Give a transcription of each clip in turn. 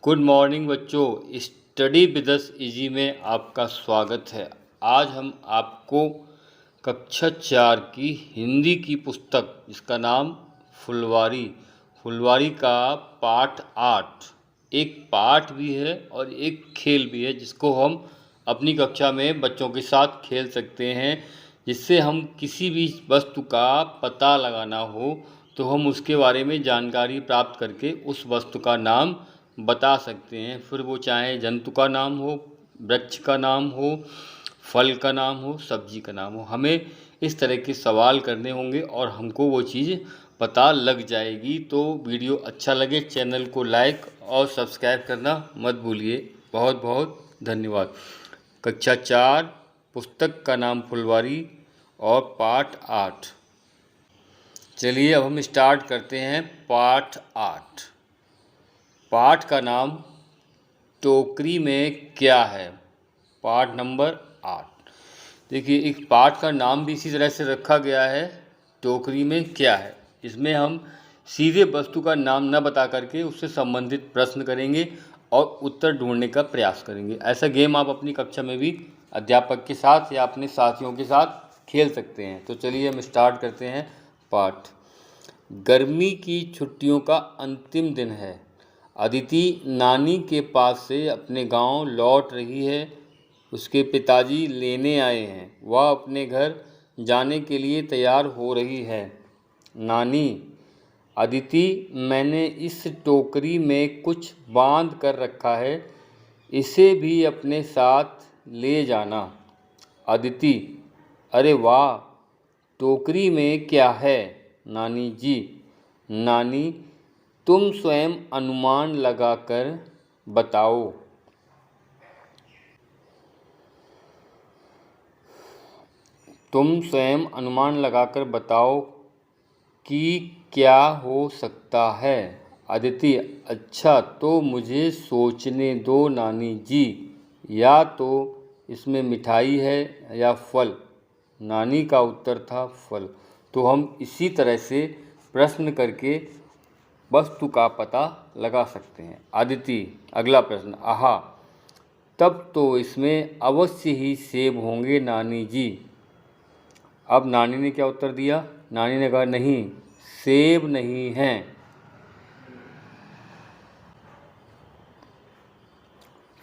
Good morning बच्चों, study with us easy में आपका स्वागत है। आज हम आपको कक्षा 4 की हिंदी की पुस्तक जिसका नाम फुलवारी का पाठ 8 एक पाठ भी है और एक खेल भी है जिसको हम अपनी कक्षा में बच्चों के साथ खेल सकते हैं, जिससे हम किसी भी वस्तु का पता लगाना हो तो हम उसके बारे में जानकारी प्राप्त करके उस वस्तु का नाम बता सकते हैं। फिर वो चाहे जंतु का नाम हो, वृक्ष का नाम हो, फल का नाम हो, सब्जी का नाम हो, हमें इस तरह के सवाल करने होंगे और हमको वो चीज़ पता लग जाएगी। तो वीडियो अच्छा लगे चैनल को लाइक और सब्सक्राइब करना मत भूलिए। बहुत बहुत धन्यवाद। कक्षा 4 पुस्तक का नाम फुलवारी और पाठ 8। चलिए अब हम स्टार्ट करते हैं पाठ 8। पाठ का नाम टोकरी में क्या है। पाठ नंबर 8। देखिए, एक पाठ का नाम भी इसी तरह से रखा गया है, टोकरी में क्या है। इसमें हम सीधे वस्तु का नाम न बता करके उससे संबंधित प्रश्न करेंगे और उत्तर ढूंढने का प्रयास करेंगे। ऐसा गेम आप अपनी कक्षा में भी अध्यापक के साथ या अपने साथियों के साथ खेल सकते हैं। तो चलिए हम स्टार्ट करते हैं पाठ। गर्मी की छुट्टियों का अंतिम दिन है। अदिति नानी के पास से अपने गांव लौट रही है। उसके पिताजी लेने आए हैं। वह अपने घर जाने के लिए तैयार हो रही है। नानी, अदिति, मैंने इस टोकरी में कुछ बांध कर रखा है, इसे भी अपने साथ ले जाना। अदिति, अरे वाह, टोकरी में क्या है? नानी जी, नानी, तुम स्वयं अनुमान लगाकर बताओ। तुम स्वयं अनुमान लगाकर बताओ कि क्या हो सकता है। अदिति, अच्छा, तो मुझे सोचने दो नानी जी। या तो इसमें मिठाई है या फल। नानी का उत्तर था फल। तो हम इसी तरह से प्रश्न करके वस्तु का पता लगा सकते हैं। अदिति, अगला प्रश्न, आहा, तब तो इसमें अवश्य ही सेब होंगे नानी जी। अब नानी ने क्या उत्तर दिया? नानी ने कहा नहीं, सेब नहीं हैं।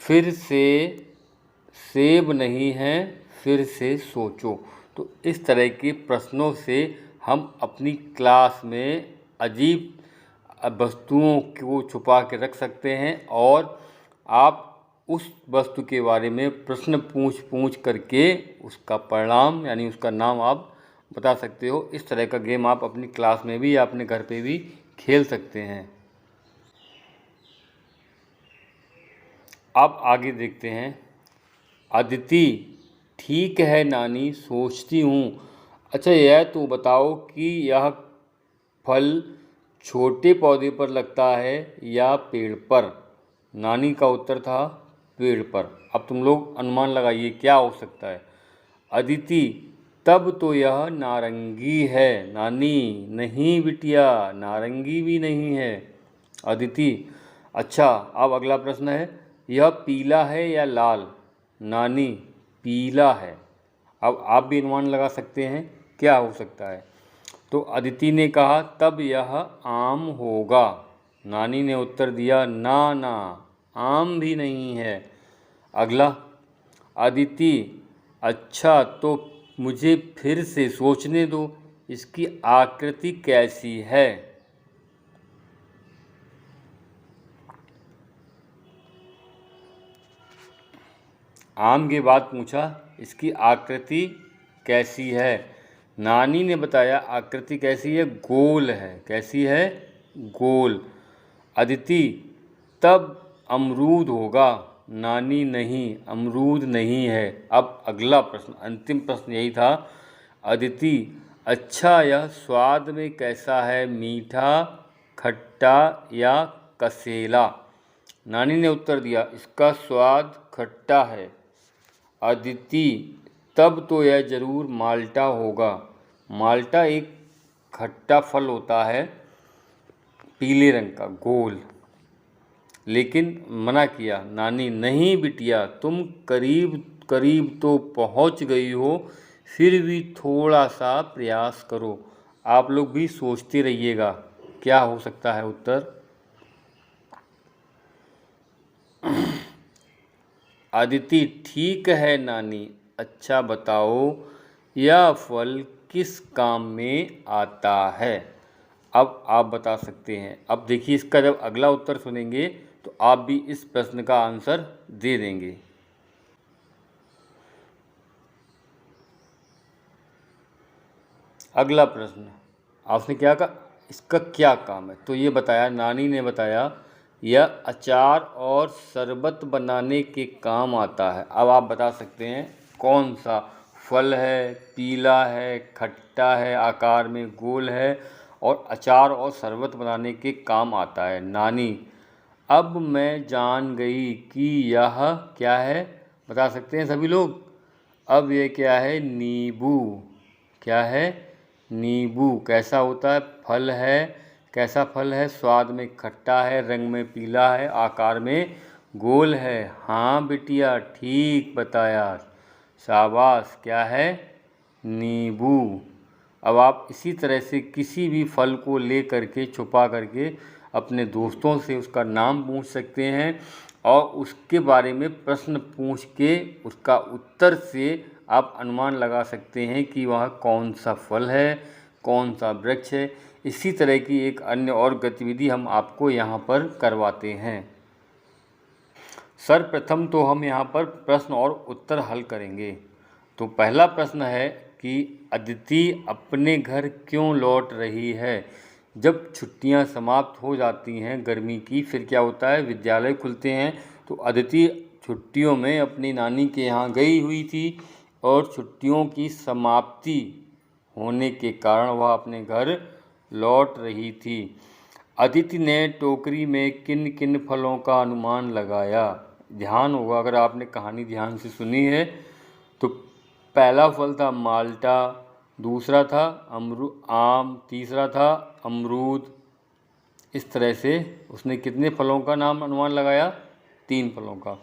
फिर से सेब नहीं हैं, फिर से सोचो। तो इस तरह के प्रश्नों से हम अपनी क्लास में अजीब वस्तुओं को छुपा के रख सकते हैं और आप उस वस्तु के बारे में प्रश्न पूछ करके उसका परिणाम यानी उसका नाम आप बता सकते हो। इस तरह का गेम आप अपनी क्लास में भी या अपने घर पे भी खेल सकते हैं। अब आगे देखते हैं। अदिति, ठीक है नानी, सोचती हूँ। अच्छा, यह तो बताओ कि यह फल छोटे पौधे पर लगता है या पेड़ पर? नानी का उत्तर था पेड़ पर। अब तुम लोग अनुमान लगाइए क्या हो सकता है। अदिति, तब तो यह नारंगी है। नानी, नहीं बिटिया, नारंगी भी नहीं है। अदिति, अच्छा, अब अगला प्रश्न है, यह पीला है या लाल? नानी, पीला है। अब आप भी अनुमान लगा सकते हैं क्या हो सकता है। तो अदिति ने कहा तब यह आम होगा। नानी ने उत्तर दिया ना ना, आम भी नहीं है। अगला, अदिति, अच्छा, तो मुझे फिर से सोचने दो, इसकी आकृति कैसी है? आम के बाद पूछा इसकी आकृति कैसी है? नानी ने बताया आकृति कैसी है? गोल है। कैसी है? गोल। अदिति, तब अमरूद होगा। नानी, नहीं, अमरूद नहीं है। अब अगला प्रश्न, अंतिम प्रश्न यही था। अदिति, अच्छा, यह स्वाद में कैसा है? मीठा, खट्टा या कसेला? नानी ने उत्तर दिया, इसका स्वाद खट्टा है। अदिति, तब तो यह जरूर माल्टा होगा। माल्टा एक खट्टा फल होता है, पीले रंग का, गोल। लेकिन मना किया नानी, नहीं बिटिया, तुम करीब करीब तो पहुंच गई हो, फिर भी थोड़ा सा प्रयास करो। आप लोग भी सोचते रहिएगा क्या हो सकता है उत्तर। अदिति, ठीक है नानी, अच्छा बताओ यह फल किस काम में आता है? अब आप बता सकते हैं। अब देखिए, इसका जब अगला उत्तर सुनेंगे तो आप भी इस प्रश्न का आंसर दे देंगे। अगला प्रश्न, आपने क्या कहा, इसका क्या काम है? तो ये बताया, नानी ने बताया यह अचार और शरबत बनाने के काम आता है। अब आप बता सकते हैं कौन सा फल है, पीला है, खट्टा है, आकार में गोल है और अचार और शरबत बनाने के काम आता है। नानी, अब मैं जान गई कि यह क्या है। बता सकते हैं सभी लोग। अब ये क्या है? नींबू। क्या है? नींबू। कैसा होता है? फल है। कैसा फल है? स्वाद में खट्टा है, रंग में पीला है, आकार में गोल है। हाँ बिटिया, ठीक बताया, शाबाश। क्या है? नींबू। अब आप इसी तरह से किसी भी फल को ले करके, छुपा करके अपने दोस्तों से उसका नाम पूछ सकते हैं और उसके बारे में प्रश्न पूछ के उसका उत्तर से आप अनुमान लगा सकते हैं कि वह कौन सा फल है, कौन सा वृक्ष है। इसी तरह की एक अन्य और गतिविधि हम आपको यहाँ पर करवाते हैं। सर्वप्रथम तो हम यहाँ पर प्रश्न और उत्तर हल करेंगे। तो पहला प्रश्न है कि अदिति अपने घर क्यों लौट रही है? जब छुट्टियां समाप्त हो जाती हैं गर्मी की, फिर क्या होता है, विद्यालय खुलते हैं, तो अदिति छुट्टियों में अपनी नानी के यहाँ गई हुई थी और छुट्टियों की समाप्ति होने के कारण वह अपने घर लौट रही थी। अदिति ने टोकरी में किन किन फलों का अनुमान लगाया? ध्यान होगा अगर आपने कहानी ध्यान से सुनी है तो। पहला फल था माल्टा, दूसरा था आम, तीसरा था अमरूद। इस तरह से उसने कितने फलों का नाम अनुमान लगाया? 3 फलों का।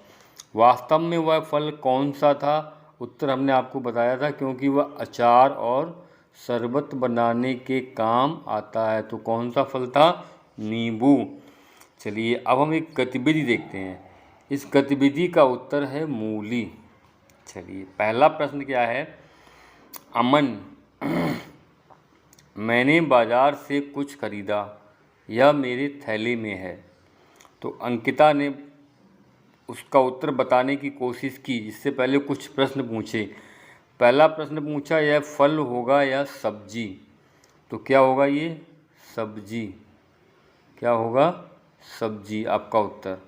वास्तव में वह फल कौन सा था? उत्तर हमने आपको बताया था, क्योंकि वह अचार और शरबत बनाने के काम आता है। तो कौन सा फल था? नींबू। चलिए अब हम एक गतिविधि देखते हैं। इस गतिविधि का उत्तर है मूली। चलिए पहला प्रश्न क्या है? अमन, मैंने बाजार से कुछ खरीदा, यह मेरे थैले में है। तो अंकिता ने उसका उत्तर बताने की कोशिश की। इससे पहले कुछ प्रश्न पूछे। पहला प्रश्न पूछा, यह फल होगा या सब्जी? तो क्या होगा ये? सब्जी। क्या होगा? सब्जी, आपका उत्तर।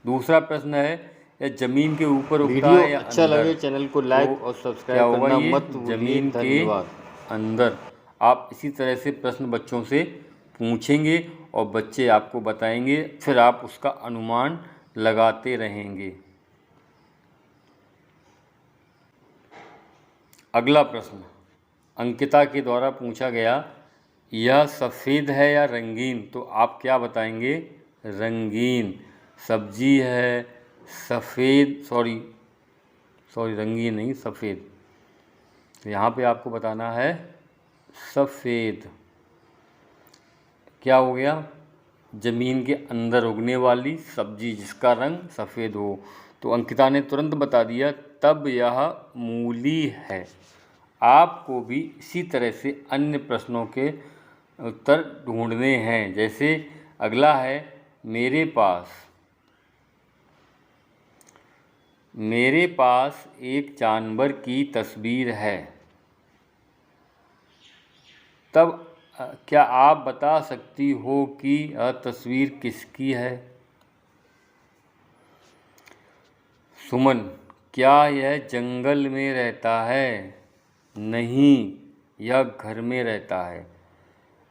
दूसरा प्रश्न है, यह जमीन के ऊपर उगता है या अच्छा अंदर? लगे चैनल को लाइक तो और सब्सक्राइब करना मत भूलिए। जमीन के धन्यवाद। अंदर। आप इसी तरह से प्रश्न बच्चों से पूछेंगे और बच्चे आपको बताएंगे, फिर आप उसका अनुमान लगाते रहेंगे। अगला प्रश्न अंकिता के द्वारा पूछा गया, यह सफ़ेद है या रंगीन? तो आप क्या बताएंगे? रंगीन। सब्जी है, सफ़ेद, सॉरी रंगीन नहीं, सफ़ेद। तो यहाँ पे आपको बताना है सफ़ेद। क्या हो गया? ज़मीन के अंदर उगने वाली सब्जी जिसका रंग सफ़ेद हो। तो अंकिता ने तुरंत बता दिया, तब यह मूली है। आपको भी इसी तरह से अन्य प्रश्नों के उत्तर ढूंढने हैं। जैसे अगला है, मेरे पास एक जानवर की तस्वीर है। तब क्या आप बता सकती हो कि यह तस्वीर किसकी है? सुमन, क्या यह जंगल में रहता है? नहीं, यह घर में रहता है।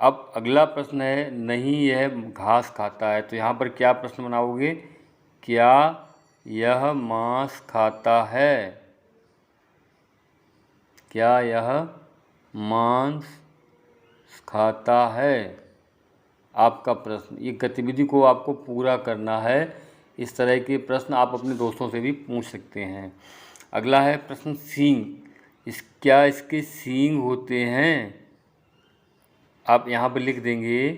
अब अगला प्रश्न है, नहीं यह घास खाता है। तो यहाँ पर क्या प्रश्न बनाओगे? क्या यह मांस खाता है? क्या यह मांस खाता है? आपका प्रश्न। ये गतिविधि को आपको पूरा करना है। इस तरह के प्रश्न आप अपने दोस्तों से भी पूछ सकते हैं। अगला है प्रश्न सींग। क्या इसके सींग होते हैं? आप यहाँ पर लिख देंगे,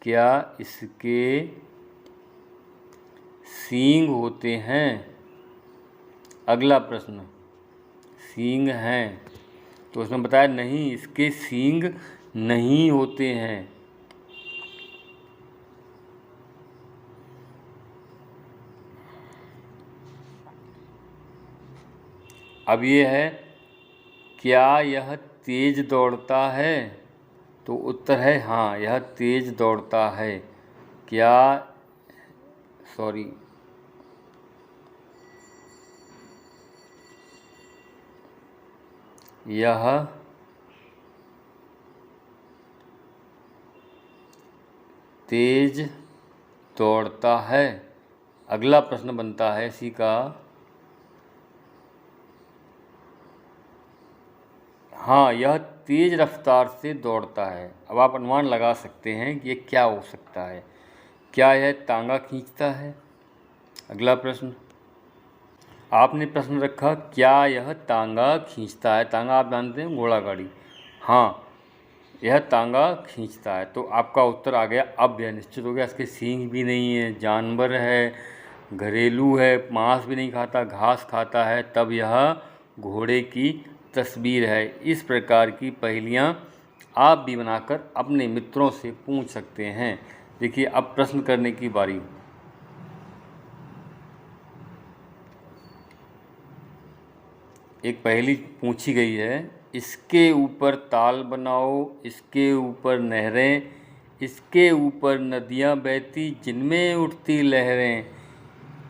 क्या इसके सींग होते हैं? अगला प्रश्न, सींग हैं। तो उसमें बताया नहीं, इसके सींग नहीं होते हैं। अब ये है, क्या यह तेज दौड़ता है? तो उत्तर है हाँ, यह तेज दौड़ता है। क्या यह तेज दौड़ता है। अगला प्रश्न बनता है इसी का, हाँ, यह तेज रफ्तार से दौड़ता है। अब आप अनुमान लगा सकते हैं कि ये क्या हो सकता है। क्या यह तांगा खींचता है? अगला प्रश्न, आपने प्रश्न रखा, क्या यह तांगा खींचता है? तांगा आप जानते हैं, घोड़ा गाड़ी। हाँ, यह तांगा खींचता है। तो आपका उत्तर आ गया। अब यह निश्चित हो गया, इसके सींग भी नहीं है, जानवर है, घरेलू है, मांस भी नहीं खाता, घास खाता है, तब यह घोड़े की तस्वीर है। इस प्रकार की पहेलियाँ आप भी बनाकर अपने मित्रों से पूछ सकते हैं। देखिए, अब प्रश्न करने की बारी। एक पहेली पूछी गई है, इसके ऊपर ताल बनाओ, इसके ऊपर नहरें, इसके ऊपर नदियाँ बहती, जिनमें उठती लहरें,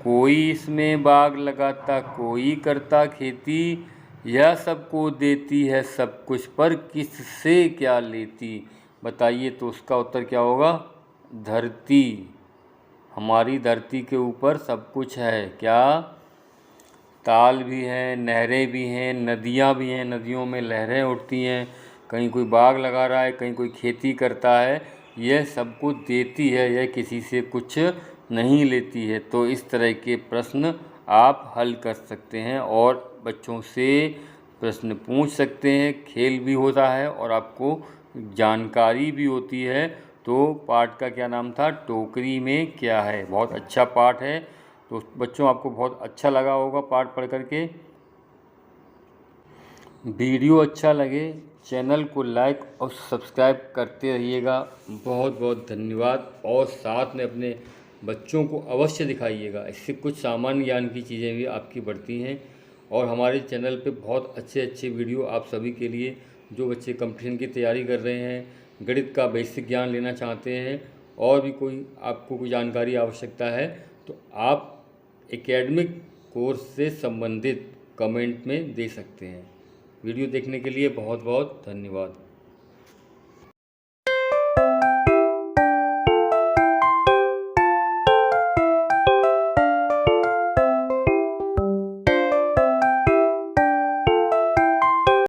कोई इसमें बाग लगाता, कोई करता खेती, यह सबको देती है सब कुछ, पर किससे क्या लेती? बताइए, तो उसका उत्तर क्या होगा? धरती। हमारी धरती के ऊपर सब कुछ है। क्या? ताल भी हैं, नहरें भी हैं, नदियाँ भी हैं, नदियों में लहरें उठती हैं, कहीं कोई बाग लगा रहा है, कहीं कोई खेती करता है, यह सबको देती है, यह किसी से कुछ नहीं लेती है। तो इस तरह के प्रश्न आप हल कर सकते हैं और बच्चों से प्रश्न पूछ सकते हैं, खेल भी होता है और आपको जानकारी भी होती है। तो पाठ का क्या नाम था? टोकरी में क्या है। बहुत अच्छा पाठ है। तो बच्चों, आपको बहुत अच्छा लगा होगा पाठ पढ़ करके। वीडियो अच्छा लगे चैनल को लाइक और सब्सक्राइब करते रहिएगा। बहुत बहुत धन्यवाद। और साथ में अपने बच्चों को अवश्य दिखाइएगा, इससे कुछ सामान्य ज्ञान की चीज़ें भी आपकी बढ़ती हैं। और हमारे चैनल पे बहुत अच्छे अच्छे वीडियो आप सभी के लिए, जो बच्चे कंपटीशन की तैयारी कर रहे हैं, गणित का बेसिक ज्ञान लेना चाहते हैं, और भी कोई आपको कोई जानकारी आवश्यकता है, तो आप एकेडमिक कोर्स से संबंधित कमेंट में दे सकते हैं। वीडियो देखने के लिए बहुत बहुत धन्यवाद।